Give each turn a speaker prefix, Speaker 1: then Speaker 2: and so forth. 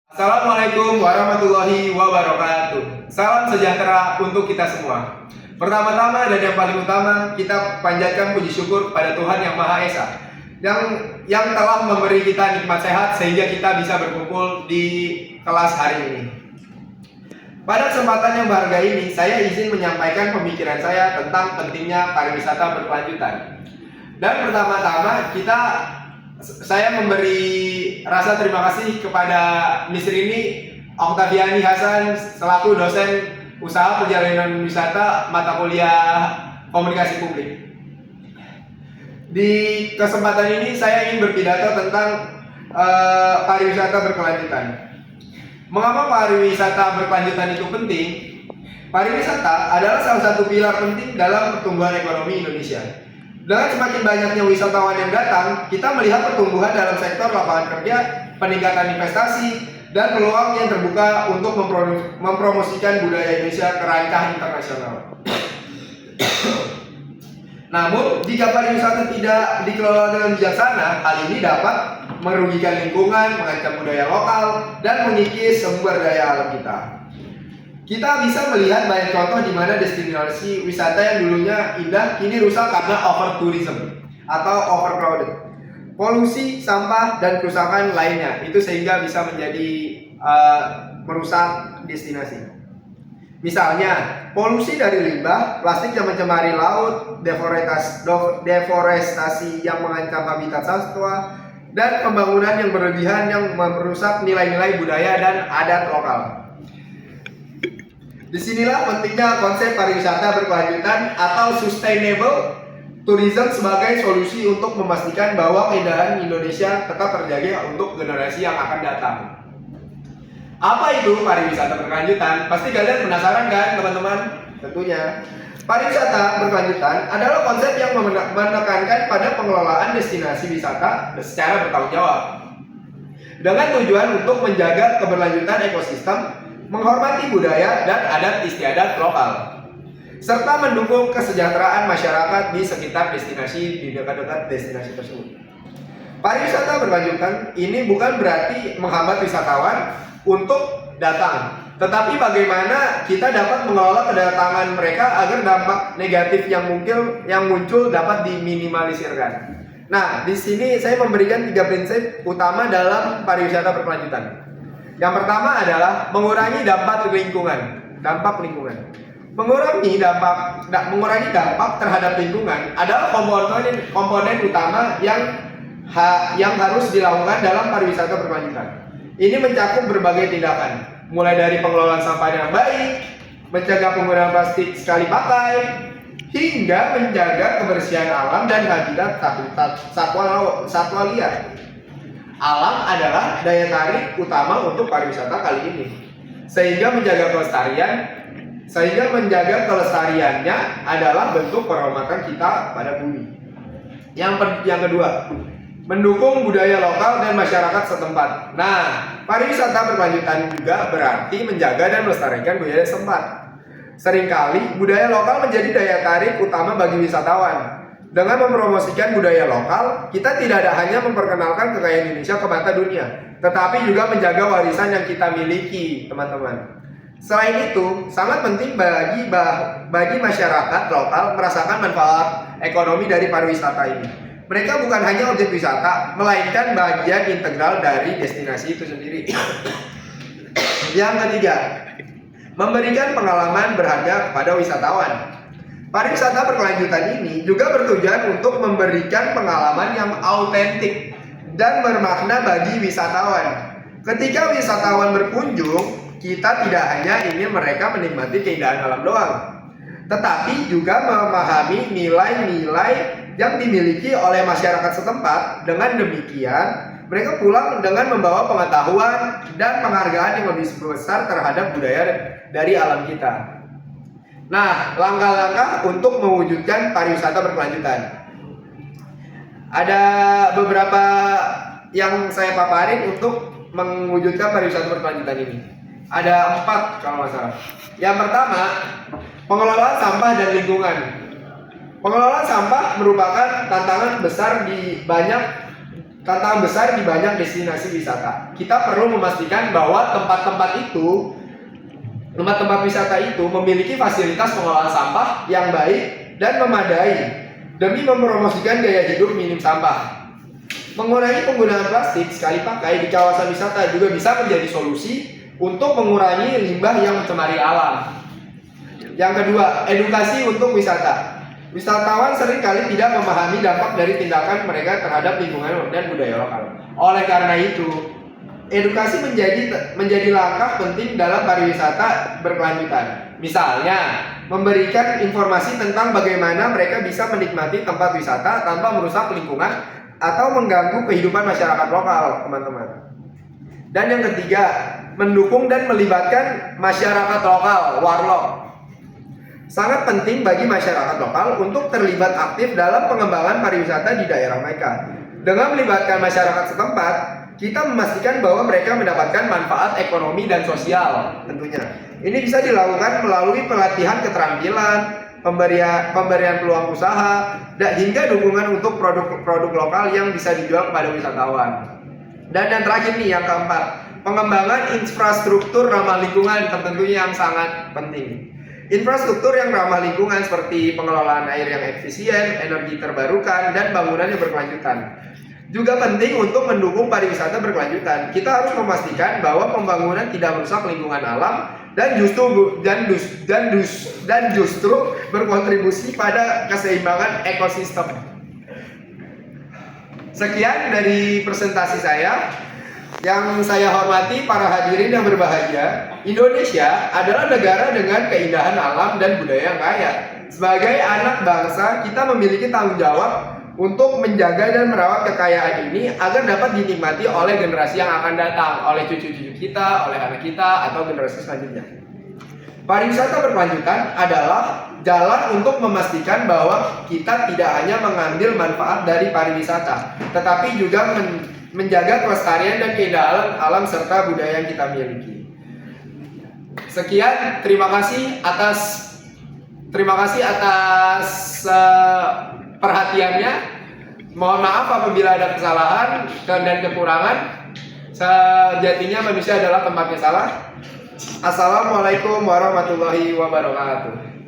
Speaker 1: Assalamualaikum warahmatullahi wabarakatuh. Salam sejahtera untuk kita semua. Pertama-tama dan yang paling utama, kita panjatkan puji syukur pada Tuhan Yang Maha Esa yang telah memberi kita nikmat sehat sehingga kita bisa berkumpul di kelas hari ini. Pada kesempatan yang berharga ini, saya izin menyampaikan pemikiran saya tentang pentingnya pariwisata berkelanjutan. Dan pertama-tama saya memberi rasa terima kasih kepada Miss Rini Oktaviani Hasan selaku dosen usaha perjalanan wisata mata kuliah komunikasi publik. Di kesempatan ini saya ingin berpidato tentang pariwisata berkelanjutan. Mengapa pariwisata berkelanjutan itu penting? Pariwisata adalah salah satu pilar penting dalam pertumbuhan ekonomi Indonesia. Dengan semakin banyaknya wisatawan yang datang, kita melihat pertumbuhan dalam sektor lapangan kerja, peningkatan investasi, dan peluang yang terbuka untuk mempromosikan budaya Indonesia ke kancah internasional. Namun, jika pariwisata tidak dikelola dengan bijaksana, hal ini dapat merugikan lingkungan, mengancam budaya lokal, dan mengikis sumber daya alam kita. Kita bisa melihat banyak contoh di mana destinasi wisata yang dulunya indah kini rusak karena overtourism atau overcrowded, polusi, sampah, dan kerusakan lainnya. Itu sehingga bisa menjadi merusak destinasi. Misalnya, polusi dari limbah, plastik yang mencemari laut, deforestasi yang mengancam habitat satwa, dan pembangunan yang berlebihan yang merusak nilai-nilai budaya dan adat lokal. Disinilah pentingnya konsep pariwisata berkelanjutan atau sustainable tourism sebagai solusi untuk memastikan bahwa keindahan Indonesia tetap terjaga untuk generasi yang akan datang. Apa itu pariwisata berkelanjutan? Pasti kalian penasaran kan, teman-teman? Tentunya. Pariwisata berkelanjutan adalah konsep yang menekankan pada pengelolaan destinasi wisata secara bertanggung jawab dengan tujuan untuk menjaga keberlanjutan ekosistem, menghormati budaya dan adat istiadat lokal, serta mendukung kesejahteraan masyarakat di sekitar destinasi di dekat-dekat destinasi tersebut. Pariwisata berkelanjutan ini bukan berarti menghambat wisatawan untuk datang, tetapi bagaimana kita dapat mengelola kedatangan mereka agar dampak negatif yang muncul dapat diminimalisirkan. Nah, di sini saya memberikan 3 prinsip utama dalam pariwisata berkelanjutan. Yang pertama adalah mengurangi dampak lingkungan. Mengurangi dampak terhadap lingkungan adalah komponen utama yang harus dilakukan dalam pariwisata berkelanjutan. Ini mencakup berbagai tindakan, mulai dari pengelolaan sampah yang baik, mencegah penggunaan plastik sekali pakai, hingga menjaga kebersihan alam dan habitat satwa liar. Alam adalah daya tarik utama untuk pariwisata kali ini, sehingga menjaga kelestariannya adalah bentuk penghormatan kita pada bumi. Yang kedua, mendukung budaya lokal dan masyarakat setempat. Nah, pariwisata berkelanjutan juga berarti menjaga dan melestarikan budaya setempat. Seringkali budaya lokal menjadi daya tarik utama bagi wisatawan. Dengan mempromosikan budaya lokal, kita tidak hanya memperkenalkan kekayaan Indonesia ke mata dunia, tetapi juga menjaga warisan yang kita miliki, teman-teman. Selain itu, sangat penting bagi masyarakat lokal merasakan manfaat ekonomi dari pariwisata ini. Mereka bukan hanya objek wisata, melainkan bagian integral dari destinasi itu sendiri. Yang ketiga, memberikan pengalaman berharga kepada wisatawan. Pariwisata berkelanjutan ini juga bertujuan untuk memberikan pengalaman yang autentik dan bermakna bagi wisatawan. Ketika wisatawan berkunjung, kita tidak hanya ingin mereka menikmati keindahan alam doang, tetapi juga memahami nilai-nilai yang dimiliki oleh masyarakat setempat. Dengan demikian, mereka pulang dengan membawa pengetahuan dan penghargaan yang lebih besar terhadap budaya dari alam kita. Nah, langkah-langkah untuk mewujudkan pariwisata berkelanjutan. Ada beberapa yang saya paparin untuk mewujudkan pariwisata berkelanjutan ini. Ada 4 kalau nggak salah. Yang pertama, pengelolaan sampah dan lingkungan. Pengelolaan sampah merupakan tantangan besar di banyak tantangan besar di banyak destinasi wisata. Kita perlu memastikan bahwa tempat-tempat wisata itu memiliki fasilitas pengolahan sampah yang baik dan memadai demi mempromosikan gaya hidup minim sampah. Mengurangi penggunaan plastik sekali pakai di kawasan wisata juga bisa menjadi solusi untuk mengurangi limbah yang mencemari alam. Yang kedua, edukasi untuk wisata. Wisatawan seringkali tidak memahami dampak dari tindakan mereka terhadap lingkungan dan budaya lokal. Oleh karena itu, edukasi menjadi langkah penting dalam pariwisata berkelanjutan. Misalnya, memberikan informasi tentang bagaimana mereka bisa menikmati tempat wisata tanpa merusak lingkungan atau mengganggu kehidupan masyarakat lokal, teman-teman. Dan yang ketiga, mendukung dan melibatkan masyarakat lokal, warlok. Sangat penting bagi masyarakat lokal untuk terlibat aktif dalam pengembangan pariwisata di daerah mereka. Dengan melibatkan masyarakat setempat, kita memastikan bahwa mereka mendapatkan manfaat ekonomi dan sosial tentunya. Ini bisa dilakukan melalui pelatihan keterampilan, pemberian peluang usaha, dan hingga dukungan untuk produk lokal yang bisa dijual kepada wisatawan. Dan yang terakhir nih, yang keempat, pengembangan infrastruktur ramah lingkungan tentunya yang sangat penting. Infrastruktur yang ramah lingkungan seperti pengelolaan air yang efisien, energi terbarukan, dan bangunan yang berkelanjutan juga penting untuk mendukung pariwisata berkelanjutan. Kita harus memastikan bahwa pembangunan tidak merusak lingkungan alam dan justru berkontribusi pada keseimbangan ekosistem. Sekian dari presentasi saya. Yang saya hormati para hadirin yang berbahagia, Indonesia adalah negara dengan keindahan alam dan budaya yang kaya. Sebagai anak bangsa, kita memiliki tanggung jawab untuk menjaga dan merawat kekayaan ini agar dapat dinikmati oleh generasi yang akan datang, oleh cucu-cucu kita, oleh anak kita, atau generasi selanjutnya. Pariwisata berkelanjutan adalah jalan untuk memastikan bahwa kita tidak hanya mengambil manfaat dari pariwisata, tetapi juga menjaga kelestarian dan keindahan alam serta budaya yang kita miliki. Sekian, terima kasih atas perhatiannya. Mohon maaf apabila ada kesalahan dan kekurangan. Sejatinya manusia adalah tempatnya salah. Assalamualaikum warahmatullahi wabarakatuh.